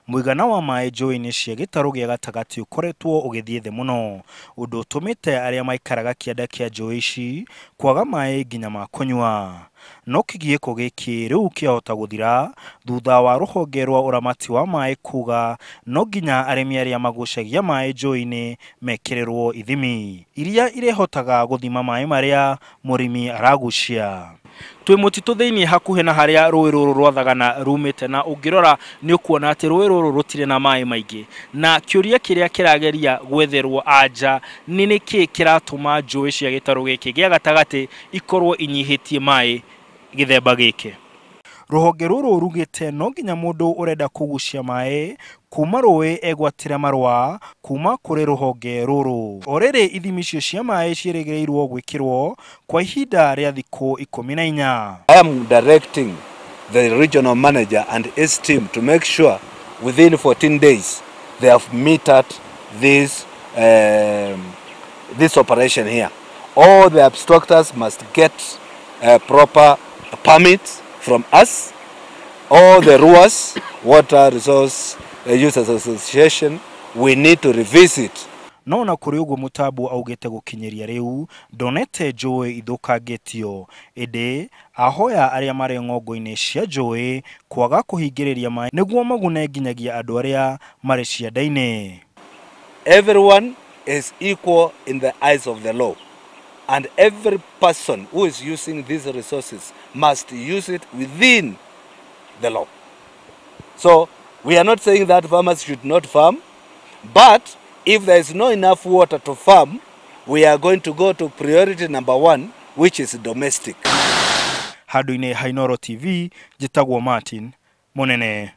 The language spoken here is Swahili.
Muigana wa maai njũĩ-ini cia gĩtarũ gĩa gatagatĩ ũkoretwo ũgĩthiĩ thĩ mũno, ũndũ ũtũmĩte arĩa maikaraga kĩanda kĩa njũĩ ici kwaga maai nginya ma kũnyua. No kĩgiĩko gĩkĩ rĩu kĩahota gũthira thutha wa ruhonge rwa ũramati wa maai kuga no nginya arimi arĩa magucagia maai njũĩ-ini mekĩrĩrwo ithimi iria irĩhotaga gũthima maai marĩa mũrĩmi aragucia. Twĩ mũtitũ thĩinĩ hakuhĩ na harĩa rũĩ rũrũ rwa Sagana rumĩte, na ũngĩrora nĩ ũkuona atĩ rũĩ rũrũ rũtirĩ na maĩ maingĩ, na kĩũria kĩrĩa kĩrageria gwetherwo anja nĩ nĩkĩ kĩratũma njũĩ cia gĩtarũ gĩkĩ gĩa gatagatĩ ikorwo inyihĩtie maĩ gĩthemba gĩkĩ. Ruhonge rũrũ rugĩte no nginya mũndũ ũrenda kũgucia maĩ kuma rũĩ egwatĩre marũa kuma kũrĩ ruhonge rũrũ. Orĩrĩ ithimi icio cia maĩ ciĩrĩgĩrĩirwo gwĩkĩrwo kwa ihinda rĩa thikũ 14. I am directing the regional manager and his team to make sure within 14 days they have metered this operation here. All the obstructors must get proper permits from us. All the RUAs, Water Resource Users Association, we need to revisit. No na kuri Joe Mutambu augite gukinyiria riu ndonete njũĩ ithũkangĩtio, ĩndĩ ahoya arĩa marĩ ng'ongo-inĩ cia njũĩ kwaga kũhingĩrĩria maĩ nĩguo magune nginyagia andũ arĩa marĩ cianda-inĩ. Everyone is equal in the eyes of the law, and every person who is using these resources must use it within the law. So we are not saying that farmers should not farm, but if there is not enough water to farm, we are going to go to priority number 1, which is domestic. Handũ-inĩ ha Inooro TV, njĩtagwo Martin Munene.